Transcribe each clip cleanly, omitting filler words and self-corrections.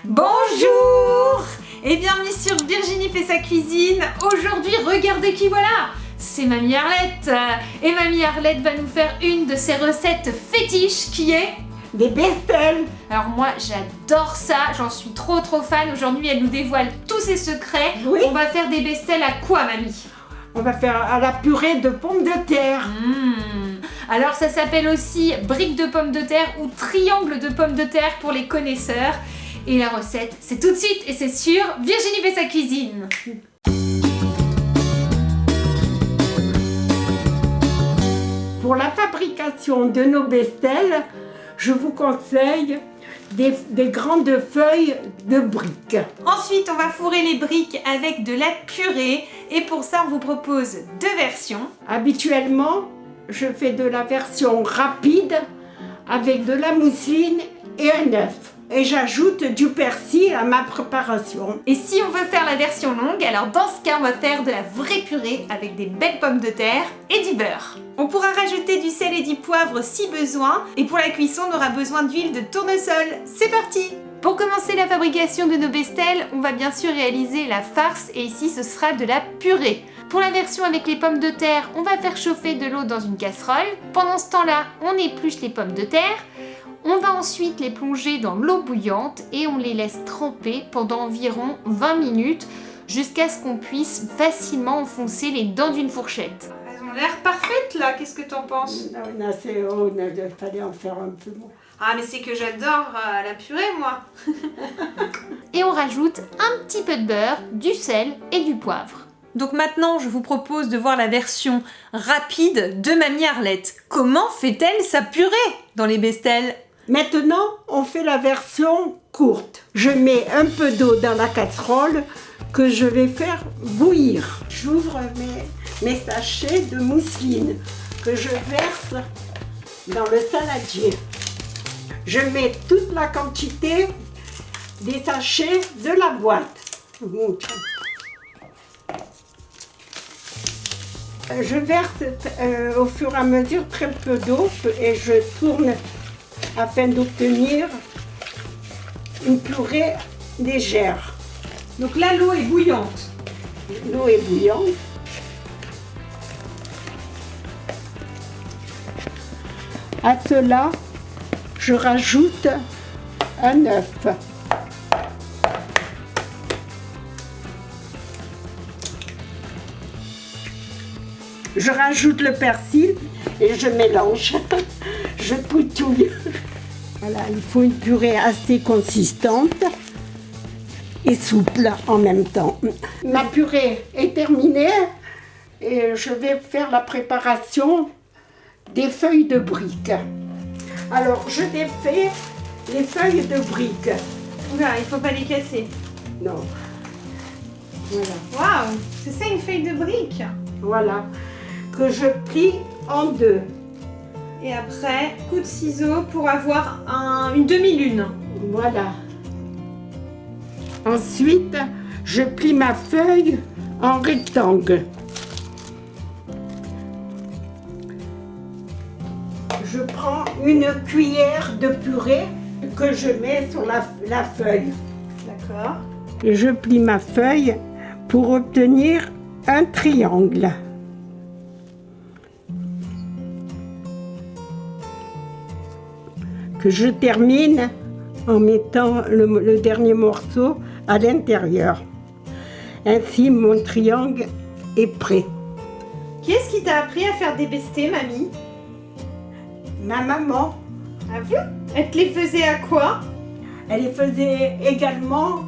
Bonjour et bienvenue sur Virginie fait sa cuisine. Aujourd'hui, regardez qui voilà. C'est Mamie Arlette. Et Mamie Arlette va nous faire une de ses recettes fétiches qui est... des bestelles. Alors moi, j'adore ça. J'en suis trop fan. Aujourd'hui, elle nous dévoile tous ses secrets. Oui. On va faire des bestelles à quoi, Mamie? On va faire à la purée de pommes de terre. Alors ça s'appelle aussi briques de pommes de terre ou triangle de pommes de terre pour les connaisseurs. Et la recette, c'est tout de suite et c'est sur Virginie fait sa cuisine. Pour la fabrication de nos bestelles, je vous conseille des grandes feuilles de briques. Ensuite, on va fourrer les briques avec de la purée. Et pour ça, on vous propose deux versions. Habituellement, je fais de la version rapide avec de la mousseline et un œuf. Et j'ajoute du persil à ma préparation. Et si on veut faire la version longue, alors dans ce cas, on va faire de la vraie purée avec des belles pommes de terre et du beurre. On pourra rajouter du sel et du poivre si besoin. Et pour la cuisson, on aura besoin d'huile de tournesol. C'est parti! Pour commencer la fabrication de nos bestelles, on va bien sûr réaliser la farce et ici ce sera de la purée. Pour la version avec les pommes de terre, on va faire chauffer de l'eau dans une casserole. Pendant ce temps-là, on épluche les pommes de terre. On va ensuite les plonger dans l'eau bouillante et on les laisse tremper pendant environ 20 minutes jusqu'à ce qu'on puisse facilement enfoncer les dents d'une fourchette. Elles ont l'air parfaites là, qu'est-ce que t'en penses? Non, c'est haut, il fallait en faire un peu moins. Ah mais c'est que j'adore la purée moi. Et on rajoute un petit peu de beurre, du sel et du poivre. Donc maintenant je vous propose de voir la version rapide de Mamie Arlette. Comment fait-elle sa purée dans les bestelles? Maintenant, on fait la version courte. Je mets un peu d'eau dans la casserole que je vais faire bouillir. J'ouvre mes sachets de mousseline que je verse dans le saladier. Je mets toute la quantité des sachets de la boîte. Je verse au fur et à mesure très peu d'eau et je tourne afin d'obtenir une purée légère. Donc là l'eau est bouillante. L'eau est bouillante. À cela, je rajoute un œuf. Je rajoute le persil et je mélange. Je poutouille. Voilà, il faut une purée assez consistante et souple en même temps. Ma purée est terminée et je vais faire la préparation des feuilles de briques. Alors, je défais les feuilles de briques. Oula, il faut pas les casser. Non. Voilà. Waouh, c'est ça une feuille de brique. Voilà. Que je plie en deux. Et après, coup de ciseau pour avoir une demi-lune. Voilà. Ensuite, je plie ma feuille en rectangle. Je prends une cuillère de purée que je mets sur la feuille. D'accord. Et je plie ma feuille pour obtenir un triangle. Que je termine en mettant le dernier morceau à l'intérieur. Ainsi, mon triangle est prêt. Qui est-ce qui t'a appris à faire des bestés, mamie? Ma maman, Ah bon? Elle te les faisait à quoi? elle les faisait également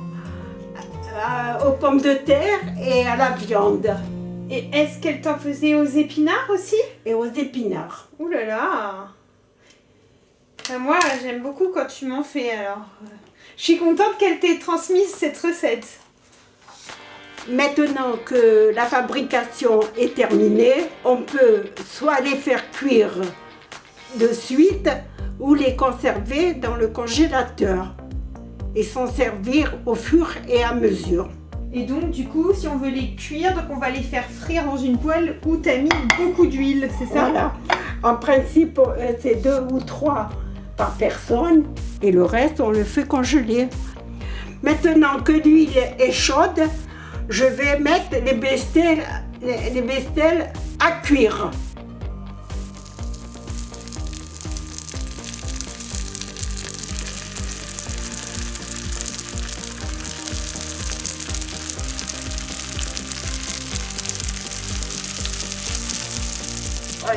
aux pommes de terre et à la viande. Et est-ce qu'elle t'en faisait aux épinards aussi? Et aux épinards. Ouh là là! Moi, j'aime beaucoup quand tu m'en fais, alors. Je suis contente qu'elle t'ait transmise cette recette. Maintenant que la fabrication est terminée, on peut soit les faire cuire de suite ou les conserver dans le congélateur et s'en servir au fur et à mesure. Et donc, du coup, si on veut les cuire, donc on va les faire frire dans une poêle où tu as mis beaucoup d'huile, c'est ça? Voilà. En principe, c'est 2 ou 3 par personne et le reste, on le fait congeler. Maintenant que l'huile est chaude, je vais mettre les bestelles à cuire.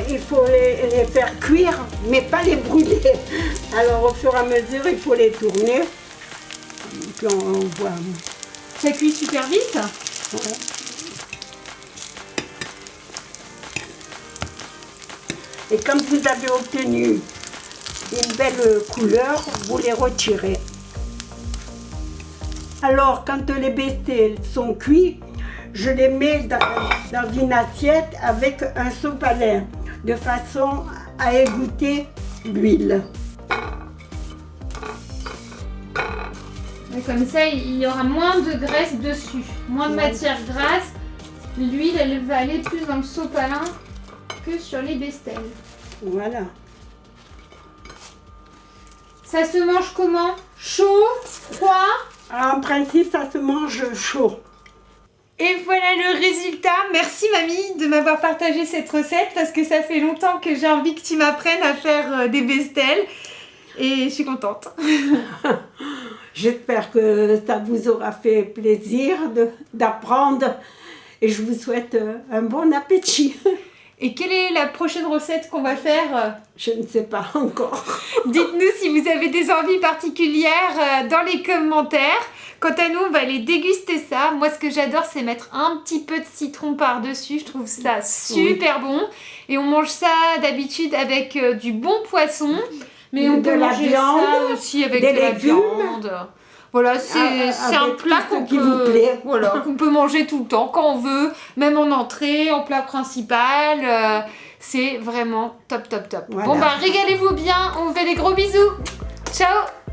Il faut les faire cuire, mais pas les brûler. Alors au fur et à mesure, il faut les tourner. Puis on voit. Ça cuit super vite. Ouais. Et quand vous avez obtenu une belle couleur, vous les retirez. Alors quand les bestelles sont cuits, je les mets dans une assiette avec un sopalin, de façon à égoutter l'huile. Et comme ça, il y aura moins de graisse dessus, moins de matière grasse. L'huile, elle va aller plus dans le sopalin que sur les bestelles. Voilà. Ça se mange comment? Chaud? Froid? En principe, ça se mange chaud. Et voilà le résultat. Merci mamie de m'avoir partagé cette recette parce que ça fait longtemps que j'ai envie que tu m'apprennes à faire des bestelles et je suis contente. J'espère que ça vous aura fait plaisir d'apprendre et je vous souhaite un bon appétit. Et quelle est la prochaine recette qu'on va faire? Je ne sais pas encore. Dites-nous si vous avez des envies particulières dans les commentaires. Quant à nous, on va aller déguster ça. Moi, ce que j'adore, c'est mettre un petit peu de citron par-dessus. Je trouve ça super bon. Et on mange ça d'habitude avec du bon poisson. Mais on peut manger ça aussi avec de la viande. Voilà, c'est un plat qu'on peut manger tout le temps, quand on veut, même en entrée, en plat principal. C'est vraiment top, top, top. Voilà. Bon, bah, régalez-vous bien. On vous fait des gros bisous. Ciao!